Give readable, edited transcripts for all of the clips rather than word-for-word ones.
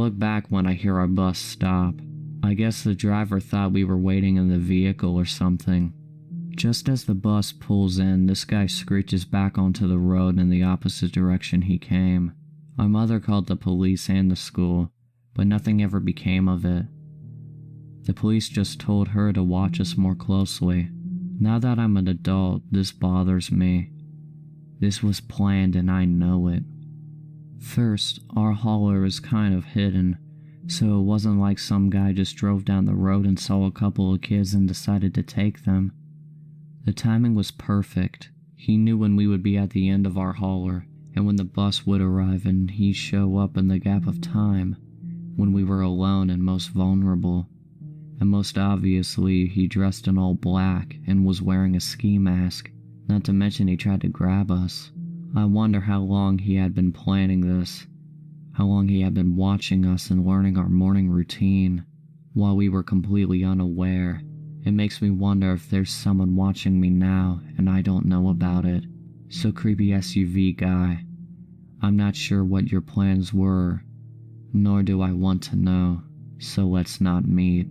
look back when I hear our bus stop. I guess the driver thought we were waiting in the vehicle or something. Just as the bus pulls in, this guy screeches back onto the road in the opposite direction he came. My mother called the police and the school, but nothing ever became of it. The police just told her to watch us more closely. Now that I'm an adult, this bothers me. This was planned and I know it. First, our hauler is kind of hidden, so it wasn't like some guy just drove down the road and saw a couple of kids and decided to take them. The timing was perfect. He knew when we would be at the end of our hauler, and when the bus would arrive, and he'd show up in the gap of time, when we were alone and most vulnerable. And most obviously, he dressed in all black and was wearing a ski mask, not to mention he tried to grab us. I wonder how long he had been planning this, how long he had been watching us and learning our morning routine, while we were completely unaware. It makes me wonder if there's someone watching me now and I don't know about it. So creepy SUV guy, I'm not sure what your plans were, nor do I want to know, so let's not meet.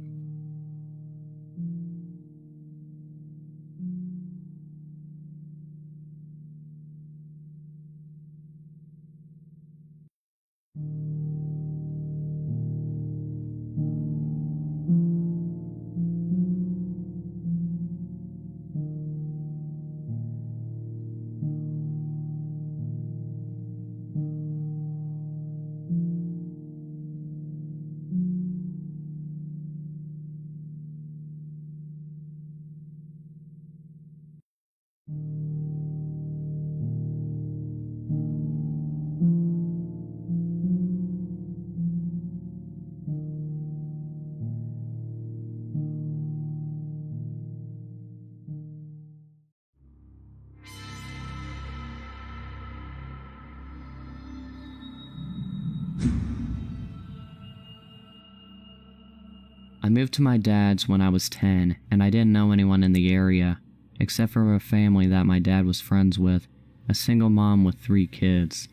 I moved to my dad's when I was 10, and I didn't know anyone in the area, except for a family that my dad was friends with, a single mom with 3 kids.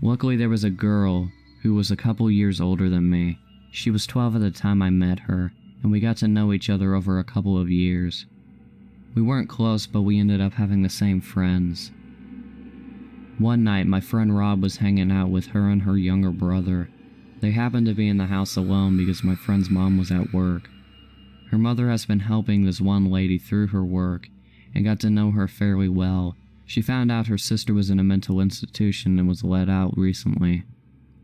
Luckily there was a girl who was a couple years older than me. She was 12 at the time I met her, and we got to know each other over a couple of years. We weren't close, but we ended up having the same friends. One night, my friend Rob was hanging out with her and her younger brother. They happened to be in the house alone because my friend's mom was at work. Her mother has been helping this one lady through her work and got to know her fairly well. She found out her sister was in a mental institution and was let out recently.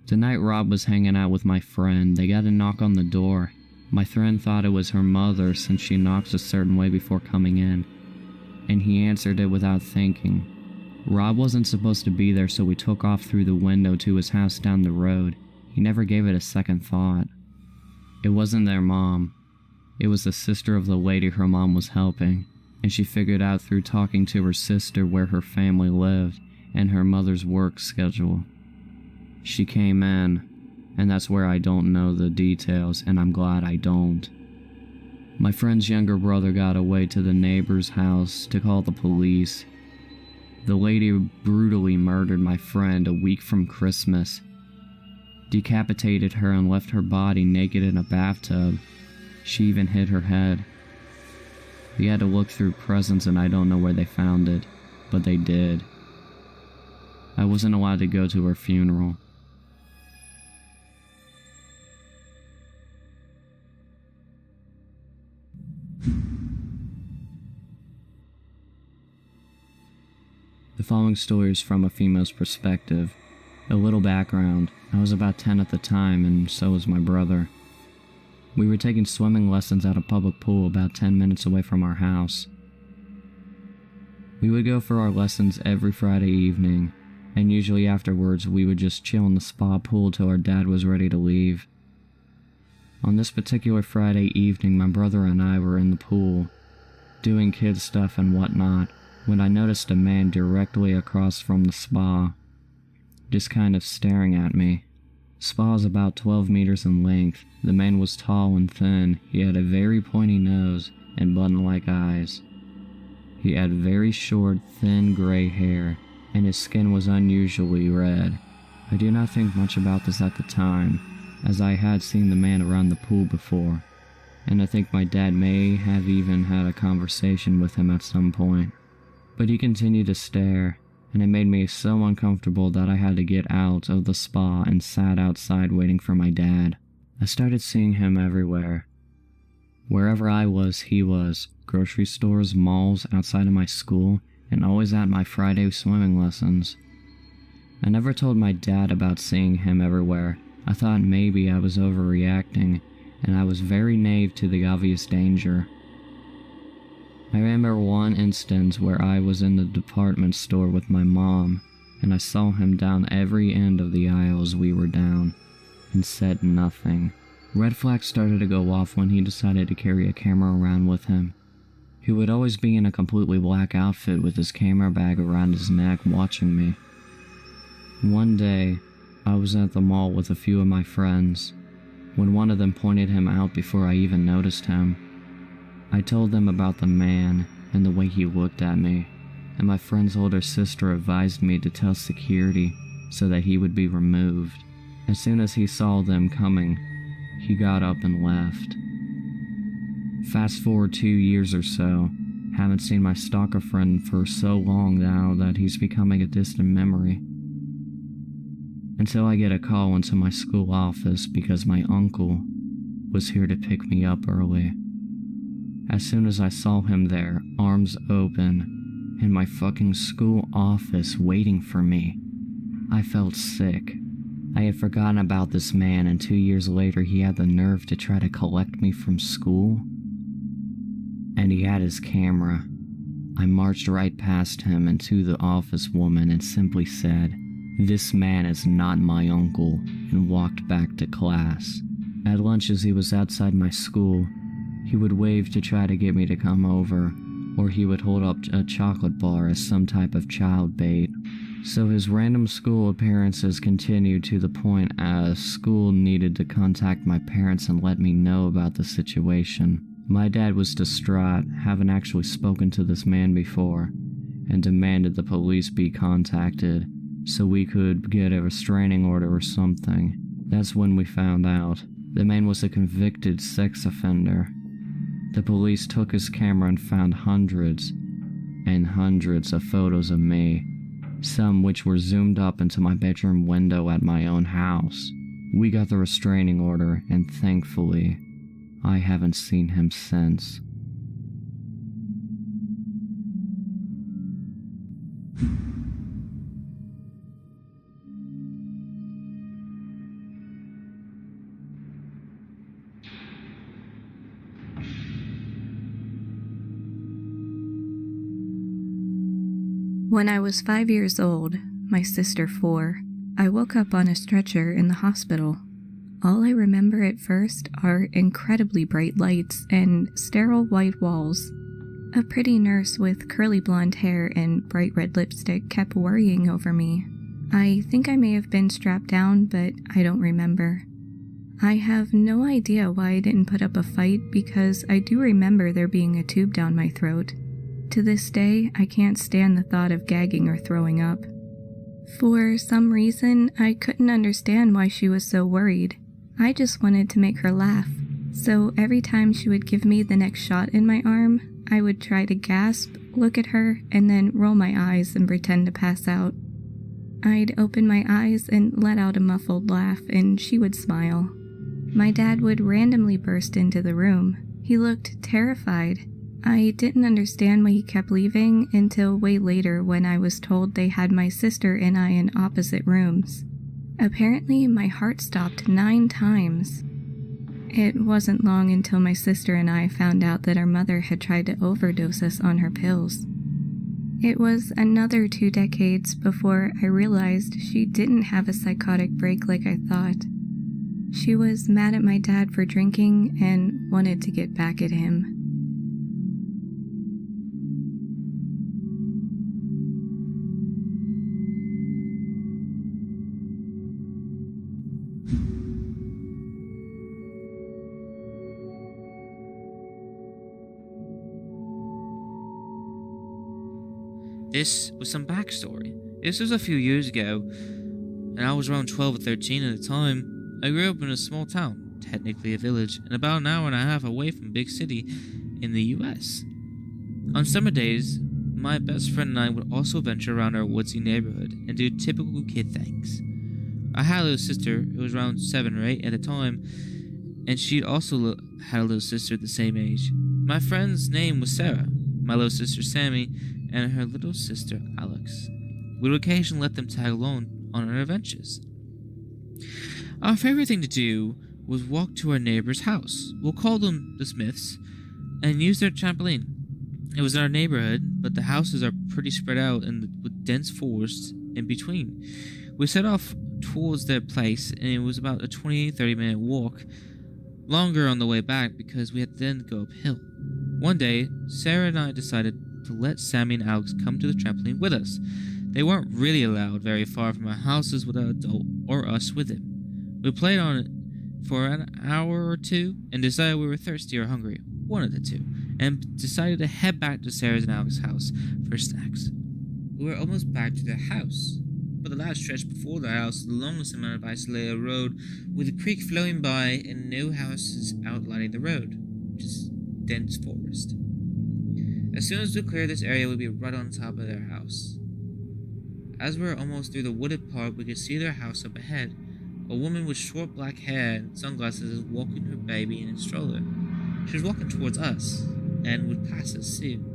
The night Rob was hanging out with my friend, they got a knock on the door. My friend thought it was her mother since she knocks a certain way before coming in, and he answered it without thinking. Rob wasn't supposed to be there, so we took off through the window to his house down the road. He never gave it a second thought. It wasn't their mom. It was the sister of the lady her mom was helping, and she figured out through talking to her sister where her family lived and her mother's work schedule. She came in, and that's where I don't know the details, and I'm glad I don't. My friend's younger brother got away to the neighbor's house to call the police. The lady brutally murdered my friend a week from Christmas, decapitated her and left her body naked in a bathtub. She even hid her head. We had to look through presents and I don't know where they found it, but they did. I wasn't allowed to go to her funeral. The following story is from a female's perspective. A little background. I was about 10 at the time, and so was my brother. We were taking swimming lessons at a public pool about 10 minutes away from our house. We would go for our lessons every Friday evening, and usually afterwards we would just chill in the spa pool till our dad was ready to leave. On this particular Friday evening, my brother and I were in the pool, doing kid stuff and whatnot, when I noticed a man directly across from the spa, just kind of staring at me. Spa is about 12 meters in length. The man was tall and thin. He had a very pointy nose and button-like eyes. He had very short, thin gray hair, and his skin was unusually red. I do not think much about this at the time, as I had seen the man around the pool before, and I think my dad may have even had a conversation with him at some point. But he continued to stare, and it made me so uncomfortable that I had to get out of the spa and sat outside waiting for my dad. I started seeing him everywhere. Wherever I was, he was. Grocery stores, malls, outside of my school, and always at my Friday swimming lessons. I never told my dad about seeing him everywhere. I thought maybe I was overreacting, and I was very naive to the obvious danger. I remember one instance where I was in the department store with my mom, and I saw him down every end of the aisles we were down, and said nothing. Red flags started to go off when he decided to carry a camera around with him. He would always be in a completely black outfit with his camera bag around his neck watching me. One day, I was at the mall with a few of my friends, when one of them pointed him out before I even noticed him. I told them about the man and the way he looked at me, and my friend's older sister advised me to tell security so that he would be removed. As soon as he saw them coming, he got up and left. Fast forward 2 years or so, haven't seen my stalker friend for so long now that he's becoming a distant memory. Until I get a call into my school office because my uncle was here to pick me up early. As soon as I saw him there, arms open, in my fucking school office waiting for me, I felt sick. I had forgotten about this man, and 2 years later he had the nerve to try to collect me from school. And he had his camera. I marched right past him and to the office woman and simply said, "This man is not my uncle," and walked back to class. At lunch, as he was outside my school, he would wave to try to get me to come over, or he would hold up a chocolate bar as some type of child bait. So his random school appearances continued to the point as school needed to contact my parents and let me know about the situation. My dad was distraught, having actually spoken to this man before, and demanded the police be contacted so we could get a restraining order or something. That's when we found out the man was a convicted sex offender. The police took his camera and found hundreds and hundreds of photos of me, some which were zoomed up into my bedroom window at my own house. We got the restraining order, and thankfully, I haven't seen him since. When I was 5 years old, my sister 4, I woke up on a stretcher in the hospital. All I remember at first are incredibly bright lights and sterile white walls. A pretty nurse with curly blonde hair and bright red lipstick kept worrying over me. I think I may have been strapped down, but I don't remember. I have no idea why I didn't put up a fight because I do remember there being a tube down my throat. To this day, I can't stand the thought of gagging or throwing up. For some reason, I couldn't understand why she was so worried. I just wanted to make her laugh. So every time she would give me the next shot in my arm, I would try to gasp, look at her, and then roll my eyes and pretend to pass out. I'd open my eyes and let out a muffled laugh, and she would smile. My dad would randomly burst into the room. He looked terrified. I didn't understand why he kept leaving until way later when I was told they had my sister and I in opposite rooms. Apparently, my heart stopped 9 times. It wasn't long until my sister and I found out that our mother had tried to overdose us on her pills. It was another 2 decades before I realized she didn't have a psychotic break like I thought. She was mad at my dad for drinking and wanted to get back at him. This was some backstory. This was a few years ago, and I was around 12 or 13 at the time. I grew up in a small town, technically a village, and about an hour and a half away from a big city in the US. On summer days, my best friend and I would also venture around our woodsy neighborhood and do typical kid things. I had a little sister who was around 7 or 8 at the time, and she'd also had a little sister the same age. My friend's name was Sarah, my little sister Sammy, and her little sister Alex. We would occasionally let them tag along on our adventures. Our favorite thing to do was walk to our neighbor's house. We'll call them the Smiths, and use their trampoline. It was in our neighborhood, but the houses are pretty spread out and with dense forests in between. We set off towards their place, and it was about a 20-30 minute walk, longer on the way back because we had to then go uphill. One day, Sarah and I decided to let Sammy and Alex come to the trampoline with us. They weren't really allowed very far from our houses with an adult or us with them. We played on it for an hour or two and decided we were thirsty or hungry, one of the two, and decided to head back to Sarah's and Alex's house for snacks. We were almost back to their house, but the last stretch before the house was the longest amount of isolated road with a creek flowing by and no houses outlining the road, just dense forest. As soon as we cleared this area, we'd be right on top of their house. As we were almost through the wooded part, we could see their house up ahead. A woman with short black hair and sunglasses is walking her baby in a stroller. She was walking towards us and would pass us soon.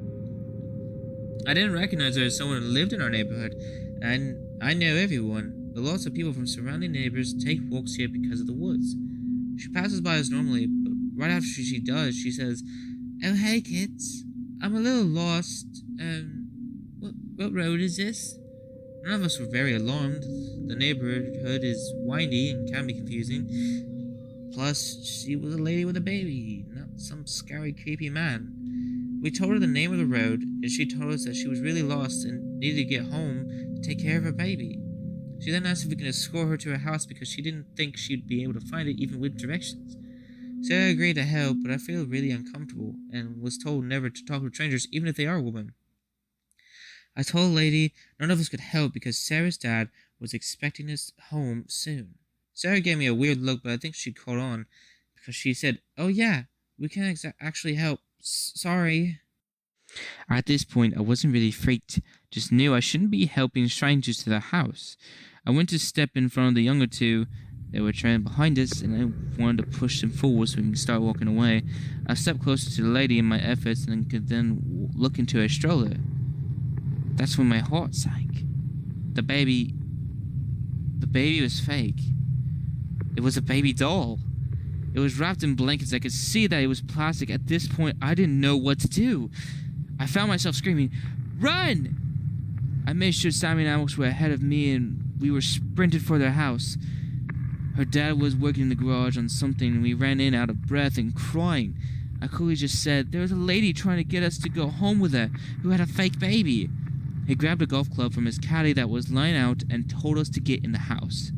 I didn't recognize her as someone who lived in our neighborhood, and I know everyone, but lots of people from surrounding neighbors take walks here because of the woods. She passes by us normally, but right after she does, she says, "Oh, hey kids, I'm a little lost. What road is this?" None of us were very alarmed. The neighborhood is windy and can be confusing. Plus, she was a lady with a baby, not some scary, creepy man. We told her the name of the road, and she told us that she was really lost and needed to get home to take care of her baby. She then asked if we could escort her to her house because she didn't think she'd be able to find it even with directions. Sarah agreed to help, but I feel really uncomfortable and was told never to talk to strangers even if they are a woman. I told the lady none of us could help because Sarah's dad was expecting us home soon. Sarah gave me a weird look, but I think she caught on because she said, "Oh yeah, we can't actually help. Sorry." At this point, I wasn't really freaked, just knew I shouldn't be helping strangers to their house. I went to step in front of the younger two. They were trailing behind us, and I wanted to push them forward so we can start walking away. I stepped closer to the lady in my efforts and could then look into her stroller. That's when my heart sank. The baby was fake. It was a baby doll. It was wrapped in blankets. I could see that it was plastic. At this point, I didn't know what to do. I found myself screaming, "Run!" I made sure Sammy and Alex were ahead of me and we were sprinted for their house. Her dad was working in the garage on something and we ran in out of breath and crying. I coolly just said, "There was a lady trying to get us to go home with her who had a fake baby." He grabbed a golf club from his caddy that was lying out and told us to get in the house.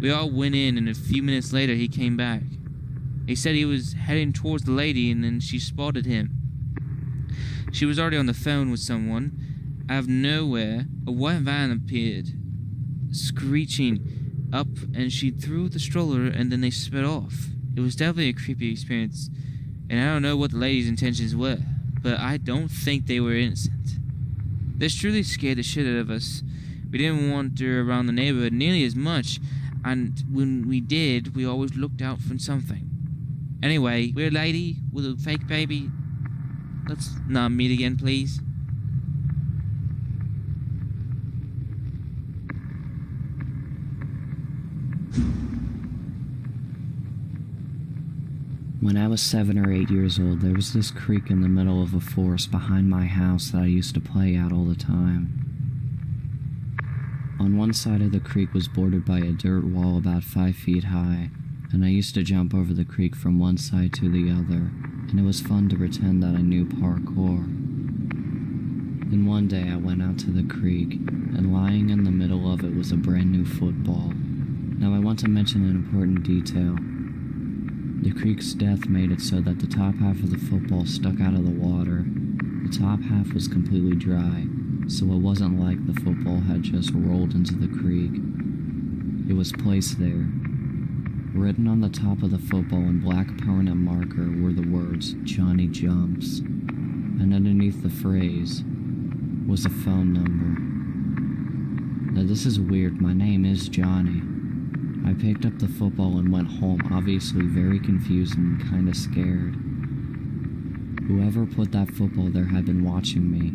We all went in, and a few minutes later he came back. He said he was heading towards the lady, and then she spotted him. She was already on the phone with someone. Out of nowhere, a white van appeared, screeching up, and she threw the stroller, and then they sped off. It was definitely a creepy experience, and I don't know what the lady's intentions were, but I don't think they were innocent. This truly scared the shit out of us. We didn't wander around the neighborhood nearly as much, and when we did, we always looked out for something. Anyway, weird lady with a fake baby, let's not meet again, please. When I was 7 or 8 years old, there was this creek in the middle of a forest behind my house that I used to play at all the time. On one side of the creek was bordered by a dirt wall about 5 feet high, and I used to jump over the creek from one side to the other, and it was fun to pretend that I knew parkour. Then one day I went out to the creek, and lying in the middle of it was a brand new football. Now I want to mention an important detail. The creek's depth made it so that the top half of the football stuck out of the water. The top half was completely dry, so it wasn't like the football had just rolled into the creek. It was placed there. Written on the top of the football in black permanent marker were the words, "Johnny Jumps," and underneath the phrase was a phone number. Now this is weird, my name is Johnny. I picked up the football and went home, obviously very confused and kinda scared. Whoever put that football there had been watching me.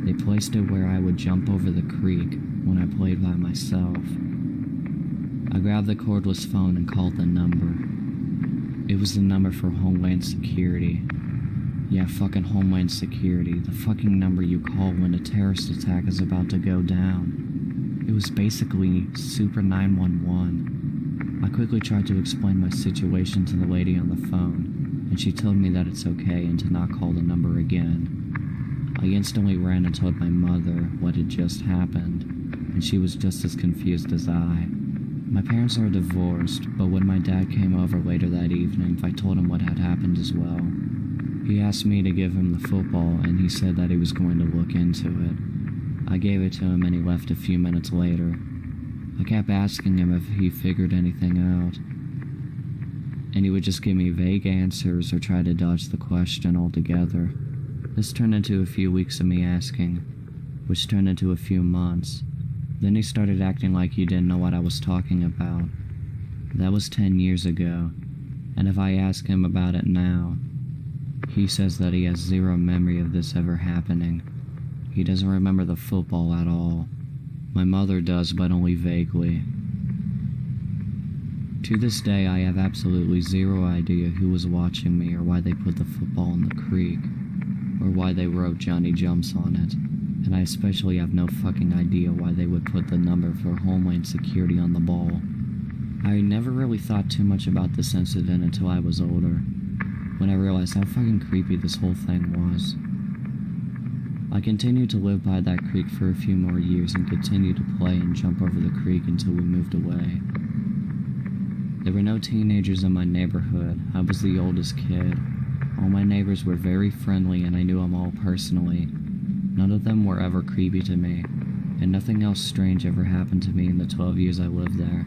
They placed it where I would jump over the creek when I played by myself. I grabbed the cordless phone and called the number. It was the number for Homeland Security. Yeah, fucking Homeland Security. The fucking number you call when a terrorist attack is about to go down. It was basically Super 911. I quickly tried to explain my situation to the lady on the phone, and she told me that it's okay and to not call the number again. I instantly ran and told my mother what had just happened, and she was just as confused as I. My parents are divorced, but when my dad came over later that evening, I told him what had happened as well. He asked me to give him the football, and he said that he was going to look into it. I gave it to him and he left a few minutes later. I kept asking him if he figured anything out, and he would just give me vague answers or try to dodge the question altogether. This turned into a few weeks of me asking, which turned into a few months. Then he started acting like he didn't know what I was talking about. That was 10 years ago, and if I ask him about it now, he says that he has zero memory of this ever happening. He doesn't remember the football at all. My mother does, but only vaguely. To this day, I have absolutely zero idea who was watching me or why they put the football in the creek, or why they wrote Johnny Jumps on it, and I especially have no fucking idea why they would put the number for Homeland Security on the ball. I never really thought too much about this incident until I was older, when I realized how fucking creepy this whole thing was. I continued to live by that creek for a few more years and continued to play and jump over the creek until we moved away. There were no teenagers in my neighborhood. I was the oldest kid. All my neighbors were very friendly and I knew them all personally. None of them were ever creepy to me, and nothing else strange ever happened to me in the 12 years I lived there.